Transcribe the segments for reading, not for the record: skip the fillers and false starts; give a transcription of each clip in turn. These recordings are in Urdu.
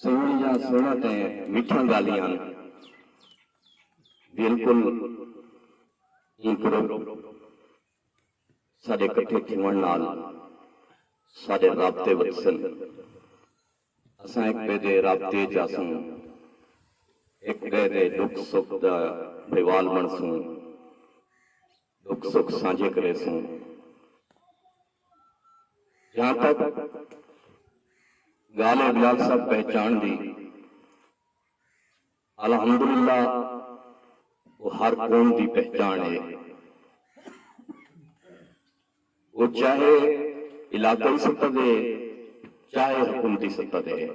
سوہنیاں سوہنتیں میٹھیاں گالیاں بالکل ہی کرو سارے کٹھے تھیون نال سارے رابطے وسن اساں ایک بے دے رابطے جاسوں ایک بے دے دکھ سکھ دا دیوال بنسوں دکھ سکھ سانجھے کرے سوں جہاں تک گالے بلال صاحب پہچان دی الحمدللہ وہ ہر قوم دی پہچان ہے وہ چاہے علاقائی سطح دے چاہے حکومتی سطح دے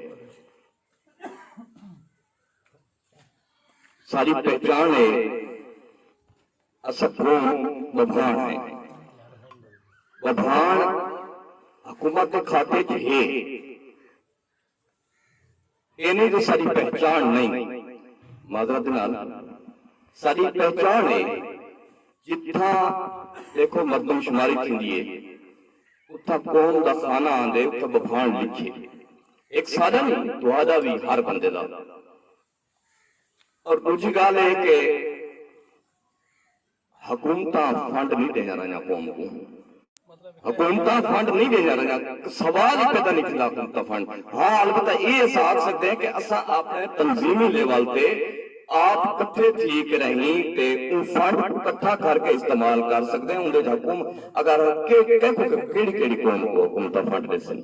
ساری پہچان ہے اصل قوم ببھان ہے ببھان حکومت کے کھاتے ہے اینی تو ساری پہچان نہیں معذرت نال ساری پہچان ہے جتھا دیکھو مردم شماری تھی اتھا قوم دا خانہ آندے اتھا ببھان لکھے ایک سادہ نہیں دعادہ بھی ہر بندے دا اور دوسری گال ہے کہ حکومتاں فنڈ نہیں دے جا رہا قوم کو حکومتاں فنڈ نہیں دے جا رہا سوال ہی پیدا نہیں کھلا حکومتاں فنڈ ہاں البتہ یہ احساس سکتے ہیں کہ اسا اپنے تنظیمی لیول تے آپ کٹھے تھی کہ رہیں تے ان فنڈ کٹھا کر کے استعمال کر سکتے ہیں اندھے حکومت اگر کیڑی قوم کو حکومتاں فنڈ دے سن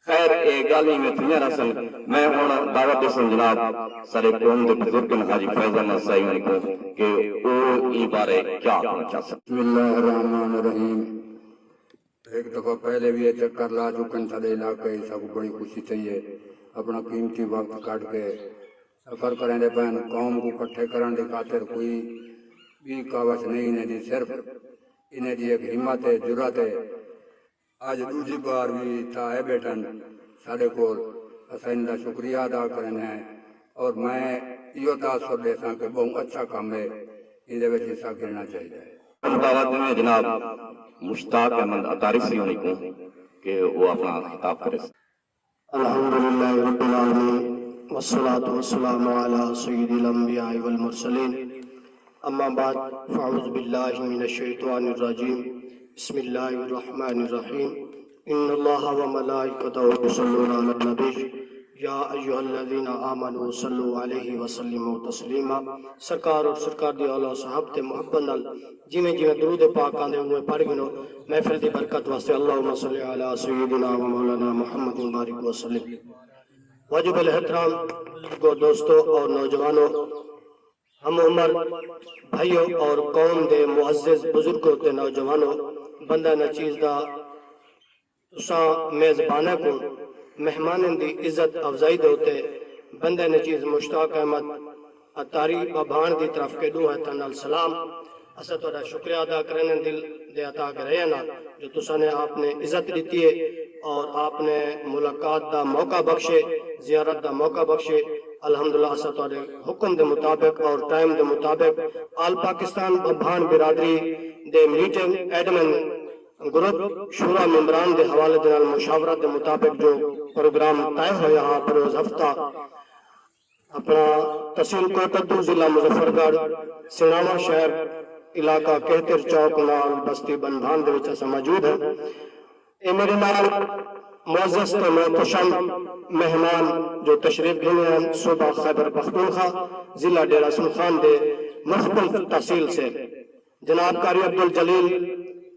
خیر ایک گالی میں تھیاں رسل میں ہونا دعوت دے سن جناب سارے قوم دے بزرگن حاجی فیض احمد صاحب کو کہ وہ ای بارے کیا پہنچا سکتے بسم اللہ الرحمن الرحیم ایک دفعہ پہلے بھی یہ چکر لا چکن سارے علاقے سب بڑی خوشی چاہیے اپنا قیمتی وقت کاٹ کے سفر کریں دے پہن قوم کو کٹھے کرن دی خاطر کوئی بھی کاوش نہیں انہیں دی صرف انہیں دی ایک ہمت ہے جرات ہے آج دوسری بار بھی تھا ہے بیٹن سارے کو حسین دا شکریہ ادا کرنے ہیں اور میں یہ تاثر دے ساں کہ بہت اچھا کام ہے یہ وچ حصہ کرنا چاہیے دعوت میں جناب مشتاق احمد اطاری سے ہونے کو کہ وہ اپنا خطاب کرے الحمدللہ رب العالمین والصلاة والسلام على سید الانبیاء والمرسلین اما بعد فاعوذ باللہ من الشیطان الرجیم بسم اللہ الرحمن الرحیم ان اللہ وملائکتہ یصلون علی النبی یا ایہا الذین آمنوا صلوا علیہ وسلموا تسلیما سرکار اور سرکار دی اعلیٰ صحابت محبت نال جویں جویں درود پاک آندے ہوئے پڑھ گنو محفل دی برکت واسطے اللہم صلی علی سیدنا و مولانا محمد مبارک وسلم واجب الاحترام بزرگوں دوستوں اور نوجوانوں ہم عمر بھائیوں اور قوم دے معزز بزرگوں تے نوجوانوں بندہ نچیز دا تساں میزبانہ کو مہمان دی عزت افزائی دوتے بندہ نچیز مشتاق احمد اطاری ببھان دی طرف کے دو ہے تنال سلام اسا توڑا شکریہ ادا کرنے دل دے عطا کرے نا جو تساں نے آپ نے عزت دیتی ہے اور آپ نے ملاقات دا موقع بخشے زیارت دا موقع بخشے الحمدللہ اسا توڑے حکم دے مطابق اور ٹائم دے مطابق آل پاکستان ببھان برادری دے میٹنگ ایڈمن گروپ شورا ممبران دے حوالے دنال مشاورت دے مطابق جو پروگرام طے ہویا ہاں پروز ہفتہ اپنا تحصیل کوٹدو ضلع مظفرگڑھ سناما شہر علاقہ کہتر چوک نال بستی بنبھان دے وچ موجود ہے اے میرے نال معزز تے محتشم مہمان جو تشریف گھنے ہیں صوبہ خیبر پختونخوا ضلع ڈیرہ اسماعیل خان دے مختلف تحصیل سے جناب قاری عبدالجلیل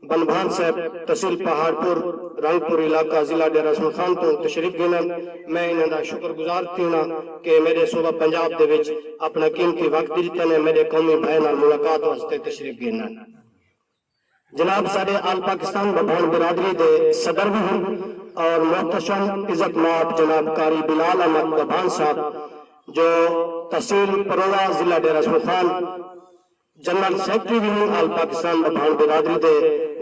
بنبھان صاحب تحصیل پہاڑ پور رنگپور علاقہ ضلع ڈیرہ اسماعیل خان تو تشریف گھنے میں انہاں دا شکر گزار تھینا کہ میرے صوبہ پنجاب دے وچ اپنا قیمتی وقت دیتے نے میرے قومی بھائی نال ملاقات واسطے تشریف گھنے جناب سارے آل پاکستان ببھان برادری دے صدر بھی ہیں اور محتشم عزت مآب جناب قاری بلال احمد ببھان صاحب جو تحصیل پرولا ضلع ڈیرہ اسماعیل خان جنرل سیکٹری بھی ہیں آل پاکستان ببھان برادری دے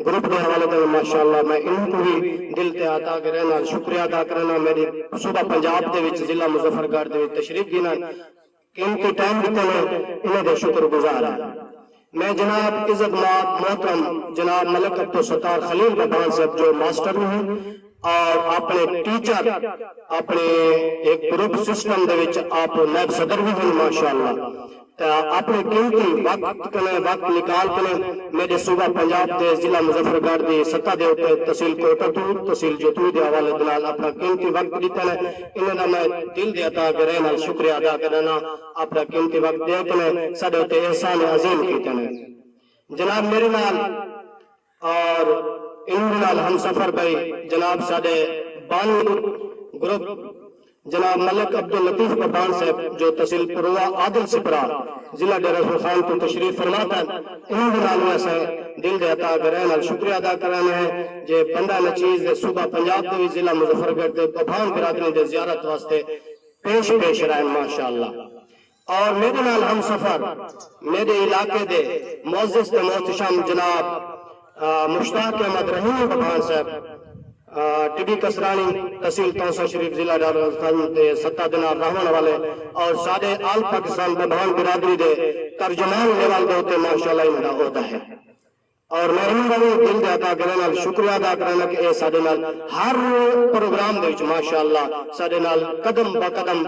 گروپ دے حوالے دے ماشاءاللہ میں انہوں کو بھی دل تے عطا کرنا شکریہ ادا کرنا میری صوبہ پنجاب دے وچ ضلع مظفرگڑھ دے وچ تشریف گھنا قیمتی ٹائم دیتے ہیں انہیں دے شکر گزار ہے میں جناب عزت مآب محترم جناب ملک عبدالستار خلیل ببھان صاحب جو ماسٹر ہیں اور اپنے ٹیچر اپنے ایک گروپ سسٹم دے وچ آپ نائب صدر بھی ہیں ماشاءاللہ اپنے قیمتی وقت نکال کے میرے صوبہ پنجاب دے ضلع مظفر گڑھ دی سطح دے اوپر تحصیل کوٹڑ تحصیل جوتوئی دے حوالے دے نال اپنا قیمتی وقت دیتا ہے انہاں دا میں دل دے عطا کرے نال شکریہ ادا کرنا اپنا قیمتی وقت دے کے ساڈے اوتے احسان عظیم کیتے نے جناب میرے نال اور انہاں نال ہم سفر بھائی جناب ساڈے بانی گروپ جناب ملک عبد اللطیف ببان صاحب جو تحصیل پروا عادل سپرا ضلع ڈیرہ خان تو تشریف فرماتا ہے انہوں نے سے دل دے عطا کرے نال شکریہ ادا کرانا ہے جے بندہ نچیز دے صوبہ پنجاب دے ضلع مظفر گڑھ دے ببان برادری دے زیارت واسطے پیش رہے ماشاءاللہ اور میرے نال ہم سفر میرے علاقے دے معزز تے محتشم جناب مشتاق احمد رحیم ببان صاحب ٹبی کسرانی تحصیل توسا شریف ضلع ڈارالخان دے سطح دے نال رہن والے اور سارے آل پاکستان ببان برادری دے ترجمان لیول دے ہوتے ماشاءاللہ انہاں دا عہدہ ہے اور میں انہاں دا دل دے عطا کرنے نال شکریہ ادا کرنا کہ اے ساڈے نال ہر پروگرام دے وچ ماشاءاللہ ساڈے نال قدم با قدم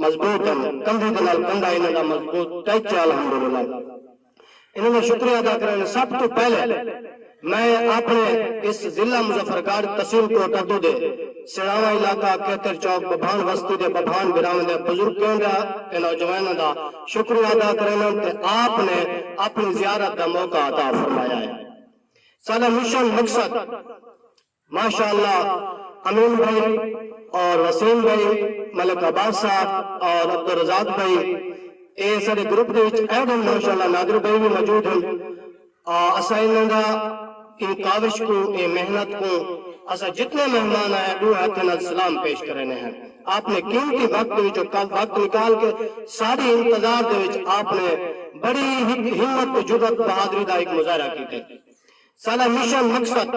مضبوط ہیں کندھے دے نال کندھا انہاں دا مضبوط ٹچ الحمدللہ انہاں دا شکریہ ادا کرنا سب تو پہلے میں اپنے اس ضلع مظفر گڑھ تحصیل کوٹڑ دے سڑاواں علاقہ کیتر چوک ببان وسطی دے ببان براہن دے بزرگ کے نوجوانوں دا شکریہ ادا کرنا تے آپ نے اپنی زیارت دا موقع عطا فرمایا ہے سارا مشن مقصد ماشاءاللہ امین بھائی اور وسیم بھائی ملک عباس صاحب اور عبدالرزاق بھائی اے سارے گروپ دے وچ ایڈم ماشاءاللہ نادر بھائی بھی موجود ہیں اسا انہاں دا ان کاوش کو اے محنت کو اسا جتنے مہمان آئے دو ہاتھ نال سلام پیش کرنے ہیں آپ نے قیمتی وقت نکال کے ساری انتظار دے وچ آپ نے بڑی ہمت جرأت بہادری دا ایک مظاہرہ کیتے سارا مشن مقصد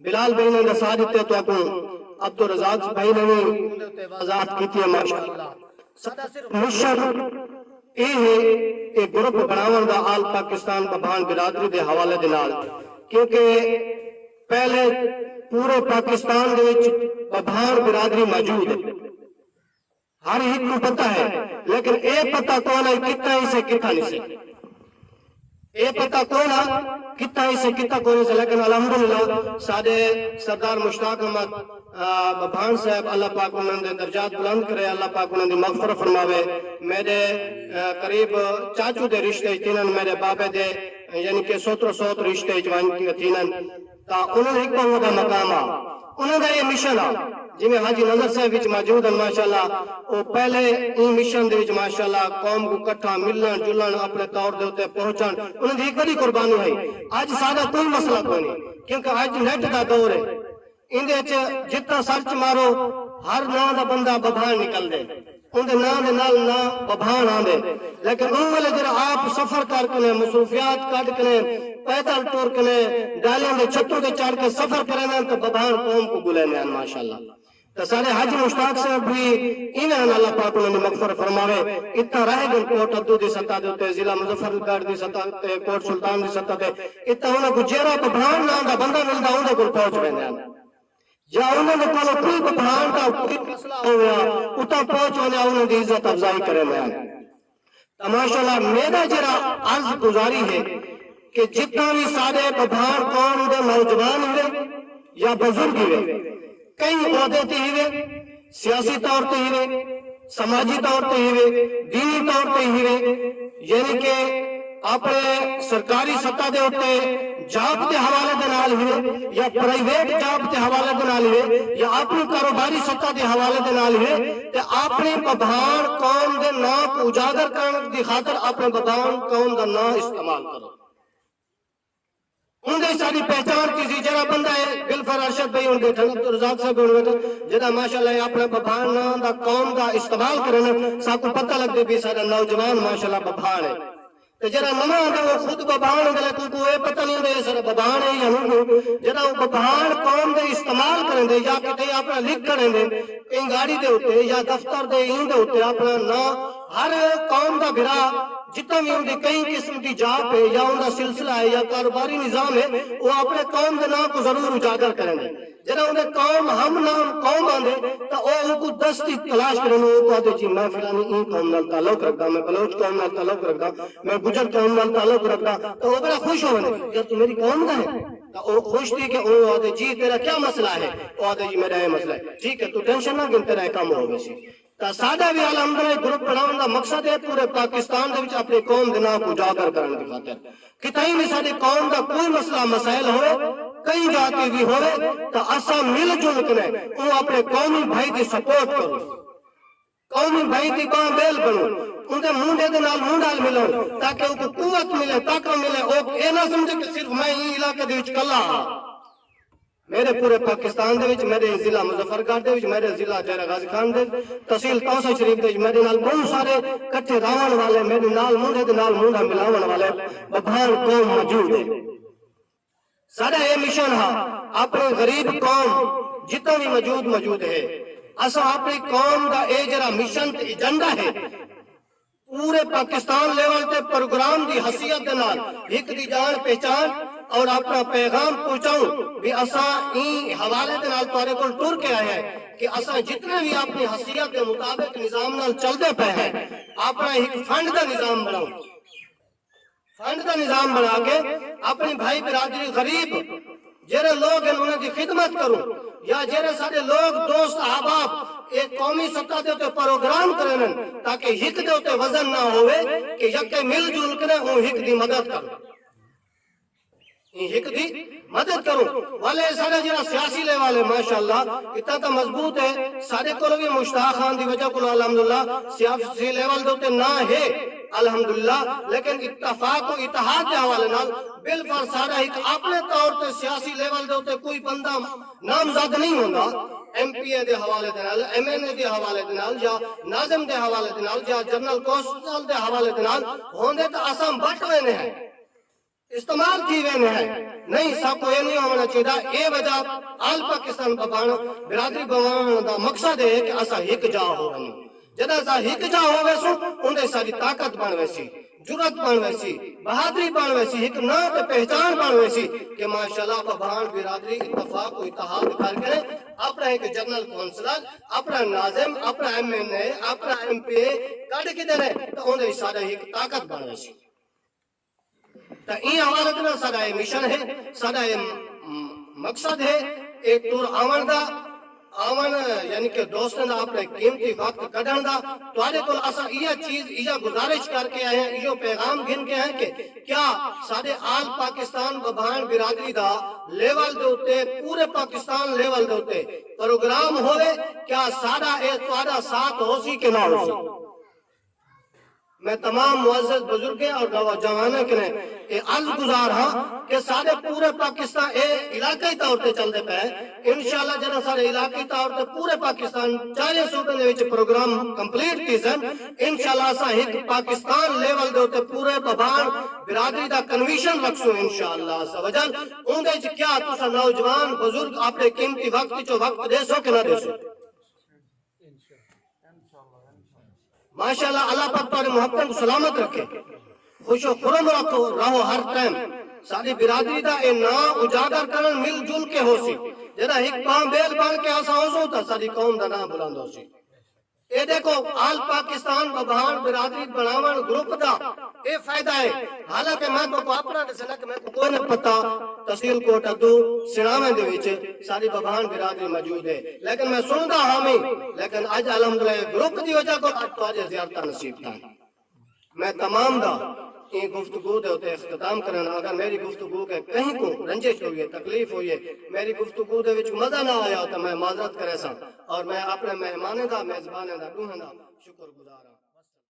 بلال بھائی نے دسا دیتے تو اپنے عبدالرزاق بھائی نے وضاحت کیتی ہے ماشاءاللہ سارا صرف مشن اے ہے ایک گروپ بناون دا آل پاکستان ببان برادری دے حوالے دے نال کیونکہ پہلے پورے پاکستان دے وچ ببان برادری موجود ہے ہر ایک کو پتہ ہے لیکن اے پتہ کون ہے کتنا اسے کتنا نہیں سے اے پتہ کون ہے کتنا اسے کتنا کون سے لیکن الحمدللہ سارے سردار مشتاق احمد ببان صاحب اللہ پاک انہوں نے درجات بلند کرے اللہ پاک انہوں نے مغفرت فرماوے میرے قریب چاچو دے رشتے تینن میرے بابے دے یعنی کہ سوت رشتے جوان کی تینن تا انہوں نے ایک بہت مقام انہوں نے یہ مشن جی میں حاجی نظر صاحب وچ موجود ہیں ماشاءاللہ وہ پہلے این مشن دے وچ ماشاءاللہ قوم کو کٹھا ملن جلن اپنے طور دے ہوتے پہنچن انہوں نے ایک بڑی قربانی ہے آج سارا کوئی مسئلہ کوئی نہیں کیونکہ آج نیٹ دا دور ہے اندے جتنا سرچ مارو ہر نام دا بندہ ببان نکل دے اندے نام دے نال نا ببان آندے لیکن ان والے جرا آپ سفر کر کے مصروفیات کٹ کے پیدل ٹور کے ڈالیاں دے چھتوں دے چڑھ کے سفر کرنے تو ببان قوم کو بلے ہیں ماشاءاللہ تو سارے حاجی مشتاق صاحب بھی انہاں اللہ پاک انہوں نے مغفرت فرماوے اتنا رہ گئے کوٹ ابدو دی سطح دے ہوتے ضلع مظفر گڑھ دی سطح تے کوٹ سلطان دی سطح دے اتنا انہوں کو جیرا ببان نام دا بندہ ملدا انہوں کو پہنچ رہے ہیں یا انہوں نے کوئی ببان دا کوئی مسئلہ ہو گیا اتنا پہنچ ہونے انہوں نے عزت افزائی کرے میں تو ماشاءاللہ میرا جرا عرض گزاری ہے کہ جتنا بھی سارے ببان قوم دے نوجوان ہوئے یا بزرگ ہوئے کئی عہدے تے ہوئے سیاسی طور تے ہوئے سماجی طور تے ہوئے دینی طور تے ہوئے یعنی کہ اپنے سرکاری سطح دے ہوتے جاب دے حوالے دے نال ہوئے یا پرائیویٹ جاب دے حوالے دے نال ہوئے یا اپنی کاروباری سطح دے حوالے دے نال ہوئے تے اپنی ببان قوم دے نام کو اجاگر کرنے دی خاطر اپنے ببان قوم دا نام استعمال کرو ان دے ساری پہچان کسی جگہ بندہ ہے بالفر ارشد بھائی ان بیٹھا عبدالرزاق صاحب ان بیٹھا جدا ماشاءاللہ اپنے ببان نام دا قوم دا استعمال کرنے سب کو پتہ لگ دے بھی سارا نوجوان ماشاءاللہ ببان ہے تو جرا نما آتا وہ خود ببان ہوگا لیکن کوئی پتہ نہیں دے سر ببان ہے یا نہیں جرا وہ ببان قوم دے استعمال کریں دے یا کتے اپنا لکھ کریں دے ان گاڑی دے ہوتے یا دفتر دے ان دے ہوتے اپنا نا ہر قوم دا بھرا جتنا بھی ان دی کئی قسم کی جاب ہے یا ان دا سلسلہ ہے یا کاروباری نظام ہے وہ اپنے قوم دے نام کو ضرور اجاگر کریں دے جنا انہیں قوم ہم نام قوم آندے تا او کو دستی تلاش کرنے او کو آتے جی میں فلانی این قوم نال تعلق رکھتا، میں بلوچ قوم نال تعلق رکھتا، میں گجر قوم نال تعلق رکھتا، تو وہ بڑا خوش ہونے کہ تو میری قوم کا ہے، تو وہ خوش تھی کہ وہ آتے جی تیرا کیا مسئلہ ہے، وہ آتے جی میرا یہ مسئلہ ہے، ٹھیک ہے تو ٹینشن نہ کہ تیرا کام ہو گئی سی۔ تا سادہ بھی الحمدللہ گروپ بناؤں دا مقصد ہے پورے پاکستان دے وچ اپنی قوم دے نام کو اجاگر کرنے کی خاطر کہ تائیں بھی ساری قوم دا کوئی مسئلہ مسائل ہوئے کئی جاتی بھی ہوئے تو اسا مل جل کے وہ اپنے قومی بھائی کی سپورٹ کرو، قومی بھائی کی باں بیل بنو، ان کے منڈے دے نال منڈال ملو تاکہ ان کو قوت ملے، طاقت ملے، وہ اے نہ سمجھے کہ صرف میں ہی علاقے دے وچ کلا ہاں۔ میرے پورے پاکستان دے وچ، میرے ضلع مظفر گڑھ دے وچ، میرے ضلع ڈیرہ غازی خان دے تحصیل توسا شریف دے وچ میرے نال بہت سارے کٹھے راون والے، میرے نال منڈے دے نال منڈا ملاون والے ببھان قوم موجود ہے۔ سارا یہ مشن ہے اپنے غریب قوم جتنا بھی موجود ہے، اسا اپنی قوم دا اے جڑا مشن تے ایجنڈا ہے پورے پاکستان لیول تے پروگرام دی حیثیت دے نال ایک دی جان پہچان اور اپنا پیغام پہنچاؤں بھی اسا این حوالے دے نال تہاڈے کول ٹر کے آیا ہے کہ اسا جتنے بھی اپنی حیثیت کے مطابق نظام نال چلدے پے ہیں اپنا ایک فنڈ دا نظام بناؤ، فنڈ کا نظام بنا کے اپنی بھائی برادری غریب جیرے لوگ ہیں انہیں دی خدمت کروں، یا جیرے سارے لوگ دوست احباب ایک قومی سطح دے ہوتے پروگرام کریں تاکہ ہک دے ہوتے وزن نہ ہوئے کہ یکے مل جل کریں وہ ہک دی مدد کروں، ہک دی مدد کروں۔ والے سارے جنہا سیاسی لے والے ماشاءاللہ اتنا تا مضبوط ہے، سارے کو بھی مشتاق خان دی وجہ کو الحمدللہ سیاسی لیول دے ہوتے نہ ہے الحمدللہ، لیکن اتفاق و اتحاد کے حوالے نال بالفر سارا ایک اپنے طور تے سیاسی لیول دے ہوتے کوئی بندہ نامزد نہیں ہوندا، ایم پی اے دے حوالے دے نال، ایم این اے دے حوالے دے نال، یا ناظم دے حوالے دے نال، یا جنرل کونسل دے حوالے دے نال ہوندے تو اساں بٹ وینے ہیں، استعمال کی وینے ہیں، نہیں سب کو یہ نہیں ہونا چاہیے۔ اے وجہ آل پاکستان ببان برادری ببان دا مقصد ہے کہ اساں ایک جا ہو رہے ہیں، جدہ اساں ایک جا ہو ویسو اندے ساری طاقت بن ویسی، جرت بن ویسی، بہادری بن ویسی، ایک نام تے پہچان بن ویسی کہ ماشاءاللہ ببان برادری اتفاق و اتحاد کر کے اپنا ایک جنرل کونسلر، اپنا ناظم، اپنا ایم این اے، اپنا ایم پی اے کٹ کے دے رہے تو اندے سارا ایک طاقت بن ویسی۔ تو این حوالت نہ سارا یہ مشن ہے، سارا یہ مقصد ہے ایک طور آون دا، آون یعنی کہ دوستوں دا اپنے قیمتی وقت کڈن دا، تو آنے کو اسا یہ چیز یہ گزارش کر کے آئے ہیں، یہ پیغام گھن کے ہیں کہ کیا سارے آل پاکستان ببان برادری دا لیول دے ہوتے، پورے پاکستان لیول دے ہوتے پروگرام ہوئے، کیا سارا اے توارا ساتھ ہو سی کہ نہ ہو سی؟ میں تمام معزز بزرگیں اور نوجوانوں کے لئے عرض گزار ہاں کہ سارے پورے پاکستان اے علاقائی طور تے چل دے پہ انشاءاللہ جنہا سارے علاقائی طور تے پورے پاکستان 40 صوبے دے وچ پروگرام کمپلیٹ کیسن انشاءاللہ سا ایک پاکستان لیول دے ہوتے پورے ببان برادری دا کنویشن رکھسو انشاءاللہ سا وجل ان دے کیا تسا نوجوان بزرگ اپنے قیمتی وقت جو وقت دے سو کہ نہ دے سو؟ ماشاءاللہ اللہ پاک تمہاری محبت کو سلامت رکھے، خوش و خرم رہو ہر ٹائم، ساری برادری دا اے نا اجاگر کرن مل جل کے ہو سی، جنہا ایک پام بیل بان کے آسا ہو سو تا ساری قوم دا نام بلند ہو سی۔ اے دیکھو آل پاکستان ببہان برادری بناون گروپ دا اے فائدہ ہے، حالانکہ میں کو اپنا دسنا کہ میں کو کوئی نہ پتا تحصیل کوٹ ادو سنامے دے وچ ساری ببہان برادری موجود ہے، لیکن میں سندا ہامی، لیکن آج الحمدللہ گروپ دی وجہ کو تو آج زیارتہ نصیب تھا۔ میں تمام دا این گفتگو دے ہوتے اختتام کرنا، اگر میری گفتگو کے کہیں کو رنجش ہوئی ہے، تکلیف ہوئی ہے، میری گفتگو دے وچ مزہ نہ آیا تو میں معذرت کرے سا، اور میں اپنے مہمانے دا میزبانے دا دوہن دا شکر گزارا۔